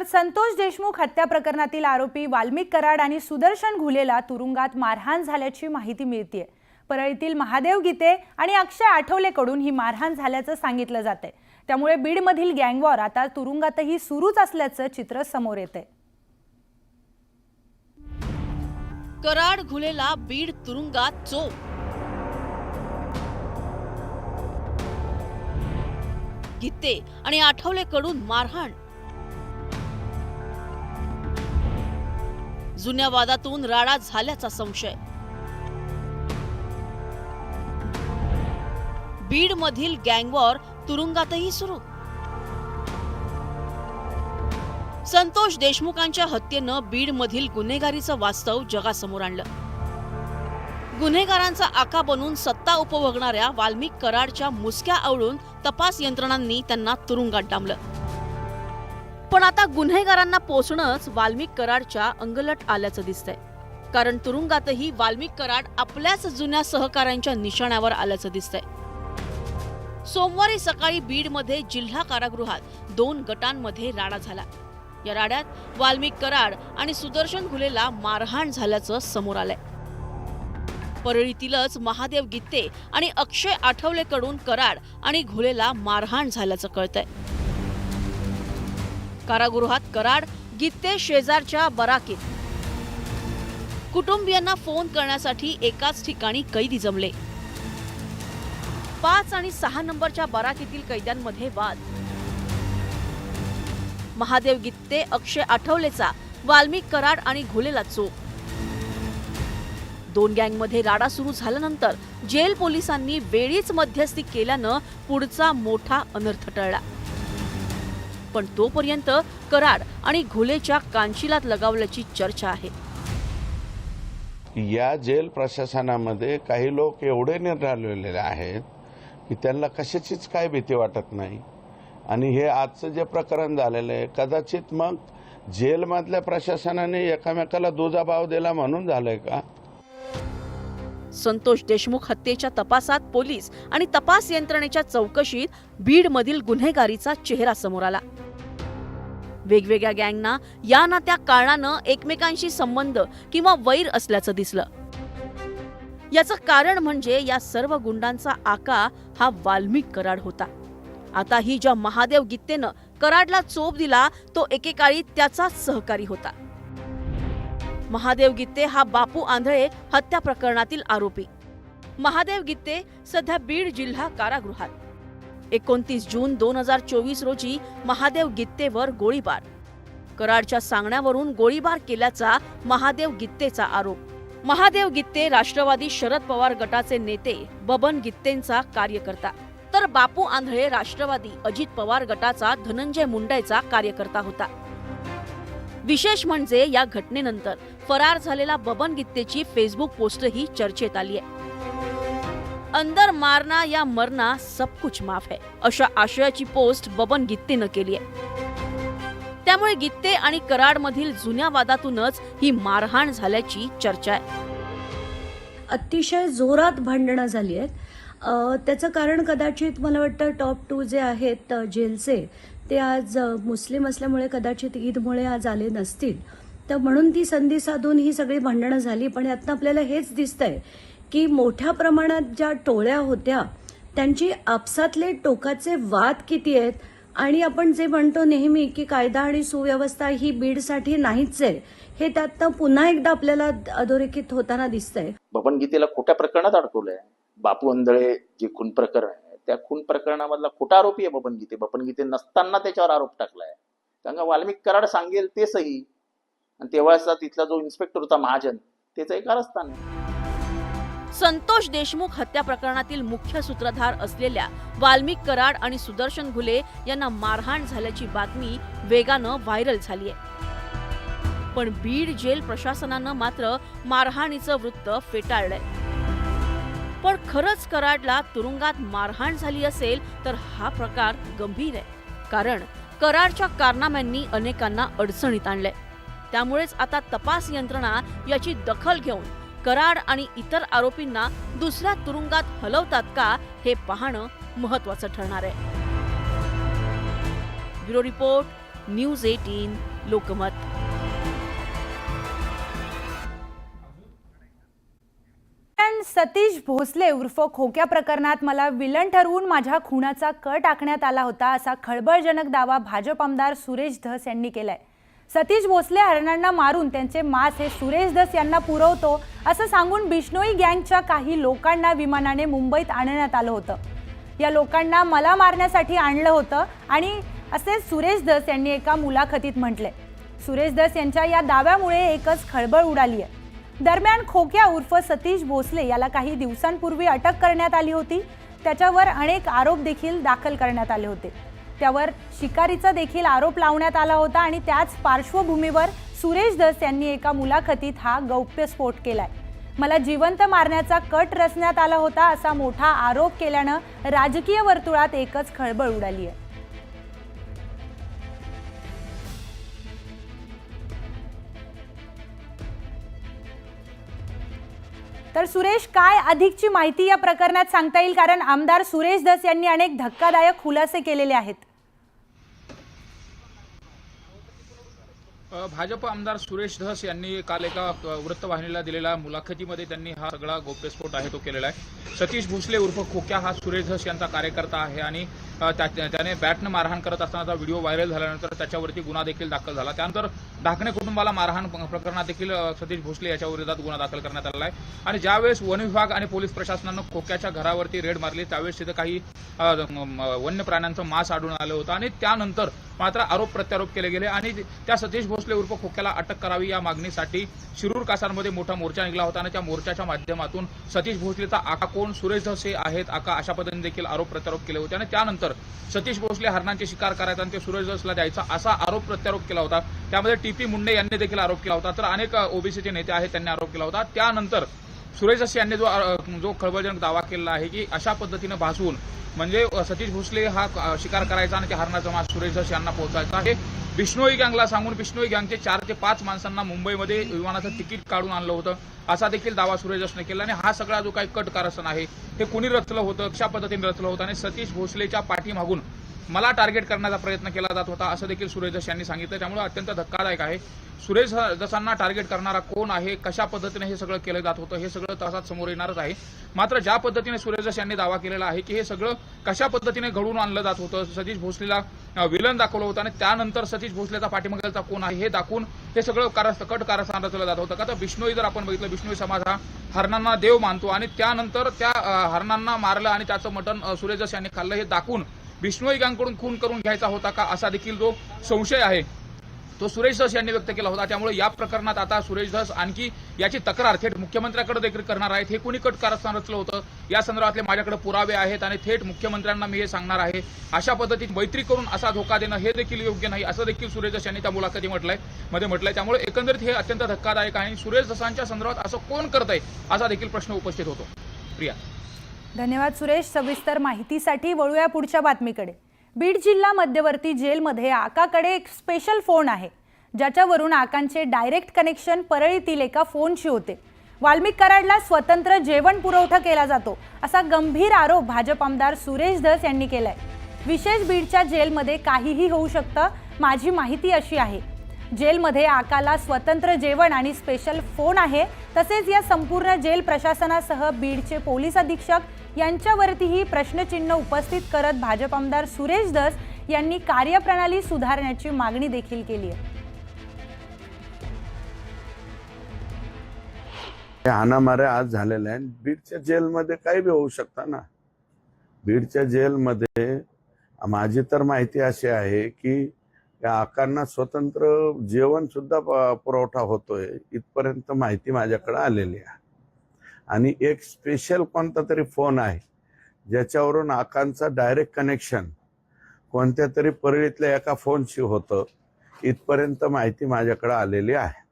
संतोष देशमुख हत्या प्रकरणातील आरोपी वाल्मिक कराड आणि सुदर्शन घुलेला तुरुंगात मारहाण झाल्याची माहिती मिळतेय। परळीतील महादेव गीते आणि अक्षय आठवलेकडून ही मारहाण झाल्याचं सांगितलं जातंय। त्यामुळे बीडमधील गँगवॉर आता तुरुंगातही सुरूच असल्याचं चित्र समोर येतंय। कराड घुलेला बीड तुरुंगात चोप। गीते आणि आठवलेकडून मारहाण। जुन्या वादातून राडा झाल्याचा संशय। बीड मधील गँगवॉर तुरुंगातही सुरू। संतोष देशमुखांच्या हत्येनं बीड मधील गुन्हेगारीचं वास्तव जगासमोर आणलं। गुन्हेगारांचा आका बनून सत्ता उपभोगणाऱ्या वाल्मिक कराडच्या मुसक्या आवळून तपास यंत्रणांनी त्यांना तुरुंगात डांबलं। पण आता गुन्हेगारांना पोचणंच वाल्मिक कराडच्या अंगलट आल्याचं दिसतंय। कारण तुरुंगातही वाल्मिक कराड आपल्याच जुन्या सहकाऱ्यांच्या निशाण्यावर आल्याचं दिसतंय। सोमवारी सकाळी बीडमध्ये जिल्हा कारागृहात 2 गटांमध्ये राडा झाला। या राड्यात वाल्मिक कराड आणि सुदर्शन घुलेला मारहाण झाल्याचं समोर आलंय। परळीतीलच महादेव गीते आणि अक्षय आठवलेकडून कराड आणि घुलेला मारहाण झाल्याचं कळतंय। कारागृहात कराड गीते शेजारच्या बराकीत कुटुंबियांना फोन करण्यासाठी एकाच ठिकाणी कैदी जमले। 5 आणि 6 नंबरच्या बराकीतील कैद्यांमध्ये वाद। महादेव गीते अक्षय आठवलेचा वाल्मिक कराड आणि घुलेला चोप। 2 गँगमध्ये राडा सुरू झाल्यानंतर जेल पोलिसांनी वेळीच मध्यस्थी केल्यानं पुढचा मोठा अनर्थ टळला। पण तोपर्यंत कराड आणि घुलेच्या कांशिलात लगावल्याची चर्चा आहे। या जेल प्रशासनामध्ये काही लोक एवढे निराळलेले आहेत की त्यांना कशाचीच काय भीती वाटत नाही। आणि हे आजचं जे प्रकरण झालेलं आहे कदाचित मग जेलमधल्या प्रशासनाने एकामेकाला दुजाभाव दिला म्हणून झालंय का? संतोष देशमुख हत्येच्या तपासात पोलीस आणि तपास यंत्रणेच्या चौकशीत बीडमधील गुन्हेगारीचा चेहरा समोर आला। वेगवेगळ्या गँगना या ना त्या कारणानं एकमेकांशी संबंध किंवा वैर असल्याचं दिसलं। याचं कारण म्हणजे या सर्व गुंडांचा आका हा वाल्मिक कराड होता। आता ही ज्या महादेव गीतेनं कराडला चोप दिला तो एकेकाळी त्याचाच सहकारी होता। महादेव गीते हा बापू आंधळे हत्या प्रकरणातील आरोपी। महादेव गीते सध्या बीड जिल्हा कारागृहात। 29 जून 2024 रोजी महादेव गीतेवर गोळीबार। कराडच्या सांगण्यावरून गोळीबार केल्याचा महादेव गीतेचा आरोप। महादेव गीते राष्ट्रवादी शरद पवार गटाचे नेते बबन गीतेंचा कार्यकर्ता, तर बापू आंधळे राष्ट्रवादी अजित पवार गटाचा धनंजय मुंडेचा कार्यकर्ता होता। विशेष म्हणजे या घटनेनंतर फरार झालेला बबन गीतेची फेसबुक पोस्टही चर्चेत आली आहे। अंदर मारना या मरना सब कुछ माफ है अशा आशयाची पोस्ट बबन गीतेनं केली आहे। त्यामुळे गीते आणि कराड मधील जुन्या वादातूनच ही मारहाण झाल्याची चर्चा आहे। अतिशय जोरात भांडणं झाली आहेत। त्याचं कारण कदाचित मला वाटतं टॉप 2 जे आहेत जेलचे ते आज मुस्लिम असल्यामुळे कदाचित ईदमुळे आज आले नसतील, तर म्हणून ती संधी साधून ही सगळी भांडणं झाली। पण यातनं आपल्याला हेच दिसतंय की मोठ्या प्रमाणात ज्या टोळ्या होत्या त्यांची आपसातले टोकाचे वाद किती आहेत। आणि आपण जे म्हणतो नेहमी की कायदा आणि सुव्यवस्था ही बीडसाठी नाहीच आहे, हे त्यातनं पुन्हा एकदा आपल्याला अधोरेखित होताना दिसतंय। बबन गीतेला खोट्या प्रकरणात अडकवलंय। बापू आंधळे जे खून प्रकरण आहे त्या खून प्रकरणामधला खोटा आरोपी आहे बबन गीते। बबन गीते नसताना त्याच्यावर आरोप टाकलाय। कारण का वाल्मिक कराड सांगेल ते सही, आणि तेव्हाचा तिथला जो इन्स्पेक्टर होता महाजन त्याचं एक कारस्थान आहे। संतोष देशमुख हत्या प्रकरणातील मुख्य सूत्रधार असलेल्या वाल्मिक कराड आणि सुदर्शन घुले यांना मारहाण झाल्याची बातमी वेगानं व्हायरल झाली आहे। पण बीड जेल प्रशासनानं मात्र मारहाणीचं वृत्त फेटाळलंय। पण खरंच कराडला तुरुंगात मारहाण झाली असेल तर हा प्रकार गंभीर आहे। कारण कराडच्या कारनाम्यांनी अनेकांना अडचणीत आणलंय। त्यामुळेच आता तपास यंत्रणा याची दखल घेऊन कराड आणि इतर आरोपींना दुसऱ्या तुरुंगात हलवतात का हे पाहणं महत्त्वाचं ठरणार आहे। Bureau report, news 18 Lokmat. Satish Bhosale उर्फ खोक्या प्रकरणात मला विलन ठरवून माझ्या खुनाचा कट टाकण्यात आला होता असा खळबळजनक दावा भाजप आमदार सुरेश धस यांनी केलाय. सतीश भोसले हरणांना मारून त्यांचे मांस हे सुरेश धस यांना पुरवतो असं सांगून बिश्नोई गँगच्या काही लोकांना विमानाने मुंबईत आणण्यात आलं होतं. या लोकांना मला मारण्यासाठी आणलं होतं आणि असे सुरेश धस यांनी एका मुलाखतीत म्हटले. सुरेश धस यांच्या या दाव्यामुळे एकच खळबळ उडाली आहे. दरम्यान खोक्या उर्फ सतीश भोसले याला काही दिवसांपूर्वी अटक करण्यात आली होती. त्याच्यावर अनेक आरोप देखील दाखल करण्यात आले होते. त्यावर शिकारीचा देखील आरोप लावण्यात आला होता आणि त्याच पार्श्वभूमीवर सुरेश धस यांनी एका मुलाखतीत हा गौप्यस्फोट केलाय. मला जिवंत मारण्याचा कट रचण्यात आला होता असा मोठा आरोप केल्यानं राजकीय वर्तुळात एकच खळबळ उडाली आहे. तर सुरेश, काय अधिकची माहिती या प्रकरणात सांगता येईल, कारण आमदार सुरेश धस यांनी अनेक धक्कादायक खुलासे केलेले आहेत. भाजप आमदार सुरेश धस यांनी काल एका वृत्तवाहिनीला दिलेल्या मुलाखतीमध्ये त्यांनी हा सगळा गौप्यस्फोट आहे तो केलेला आहे. सतीश भोसले उर्फ खोक्या हा सुरेश धस यांचा कार्यकर्ता आहे आणि त्याने बॅटनं मारहाण करत असतानाचा व्हिडिओ व्हायरल झाल्यानंतर त्याच्यावरती गुन्हा देखील दाखल झाला. त्यानंतर ढाकणे कुटुंबाला मारहाण प्रकरणात देखील सतीश भोसले याच्या विरोधात गुन्हा दाखल करण्यात आलेला आहे. आणि ज्यावेळेस वन विभाग आणि पोलीस प्रशासनानं खोक्याच्या घरावरती रेड मारली त्यावेळेस तिथे काही वन्य प्राण्यांचं मांस आढळून आलं होतं आणि त्यानंतर मात्र आरोप प्रत्यारोप केले गेले आणि त्या सतीश भोसले उर्फ खोक्याला अटक करावी या मागणीसाठी शिरूर कासारमध्ये मोठा मोर्चा निघाला होता आणि त्या मोर्चाच्या माध्यमातून सतीश भोसलेचा आका कोण, सुरेश धस हे आहेत आका, अशा पद्धतीने देखील आरोप प्रत्यारोप केले होते. आणि त्यानंतर सतीश भोसले हरणांची शिकार करायचा आणि ते सुरेश धसला द्यायचा असा आरोप प्रत्यारोप केला होता. त्यामध्ये टी.पी. मुंडे यांनी देखील आरोप केला होता. तर अनेक ओबीसीचे नेते आहेत त्यांनी आरोप केला होता. त्यानंतर सुरेश धस यांनी जो खळबळजनक दावा केला आहे की अशा पद्धतीने भासवून म्हणजे सतीश भोसले हा शिकार करायचा आणि त्या हरणाचा मांस सुरेश धस यांना पोहोचायचा हे बिश्नोई गँगला सांगून बिश्नोई गँगचे 4 ते 5 माणसांना मुंबईमध्ये विमानाचं तिकीट काढून आणलं होतं असा देखील दावा सुरेश धसने केला. आणि हा सगळा जो काही कट कारस्थान आहे हे कुणी रचलं होतं, कशा पद्धतीने रचलं होतं आणि सतीश भोसलेच्या पाठीमागून मला टार्गेट करण्याचा प्रयत्न केला जात होता असं देखील सुरेश धस यांनी सांगितलं. त्यामुळे अत्यंत धक्कादायक आहे. सुरेश धसांना टार्गेट करणारा कोण आहे, कशा पद्धतीने हे सगळं केलं जात होतं हे सगळं तसाच समोर येणारच आहे. मात्र ज्या पद्धतीने सुरेश धस यांनी दावा केलेला आहे की हे सगळं कशा पद्धतीने घडवून आणलं जात होतं, सतीश भोसलेला विलन दाखवलं होतं आणि त्यानंतर सतीश भोसलेचा पाठीमागचा कोण आहे हे दाखवून हे सगळं कट कारस्थान रचलं जात होतं. का तर बिश्नोई जर आपण बघितलं, बिश्नोई समाज हा हरणांना देव मानतो आणि त्यानंतर त्या हरणांना मारलं आणि त्याचं मटण सुरेश धस यांनी खाल्लं हे दाखवून बिश्नोई गँगकडून खून करून घ्यायचा होता का असा देखील जो संशय आहे तो सुरेश धस यांनी व्यक्त केला होता. त्यामुळे या प्रकरणात आता सुरेश धस आणखी याची तक्रार थेट मुख्यमंत्र्यांकडे देखील करणार आहेत. हे कुणी कट कारस्थान रचलं होतं या संदर्भातले माझ्याकडे पुरावे आहेत आणि थेट मुख्यमंत्र्यांना मी हे सांगणार आहे. अशा पद्धतीने मैत्री करून असा धोका देणं हे देखील योग्य नाही असं देखील सुरेश धस यांनी त्या मुलाखती म्हटलंय. त्यामुळे एकंदरीत हे अत्यंत धक्कादायक आहे. सुरेश धसांच्या संदर्भात असं कोण करतंय असा देखील प्रश्न उपस्थित होतो. प्रिया, धन्यवाद सुरेश. सविस्तर माहितीसाठी वळूया पुढच्या बातमीकडे. बीड जिल्हा मध्यवर्ती जेलमध्ये आकाकडे एक स्पेशल फोन आहे ज्याच्यावरून आकांचे डायरेक्ट कनेक्शन परळीतील एका फोनशी होते. वाल्मिक कराडला स्वतंत्र जेवण पुरवठा केला जातो असा गंभीर आरोप भाजप आमदार सुरेश धस यांनी केलाय. विशेष बीडच्या जेलमध्ये काहीही होऊ शकतं. माझी माहिती अशी आहे, जेलमध्ये आकाला स्वतंत्र जेवण आणि स्पेशल फोन आहे. तसेच या संपूर्ण जेल प्रशासनासह बीडचे पोलीस अधीक्षक यांच्यावरतीही प्रश्नचिन्ह उपस्थित करत भाजप आमदार सुरेश धस यांनी कार्यप्रणाली सुधारण्याची मागणी देखील केली आहे. हाणामारे आज झालेले आहे. बीडच्या जेलमध्ये काही बी होऊ शकतं ना. बीडच्या जेलमध्ये माझी तर माहिती अशी आहे की या आकांना स्वतंत्र जेवण सुद्धा पुरवठा होतोय इथपर्यंत माहिती माझ्याकडे आलेली आहे. आणि एक स्पेशल कोणता तरी फोन आहे ज्याच्यावरून आकांचा डायरेक्ट कनेक्शन कोणत्या तरी परळीतल्या एका फोनशी होतं इथपर्यंत माहिती माझ्याकडे आलेली आहे.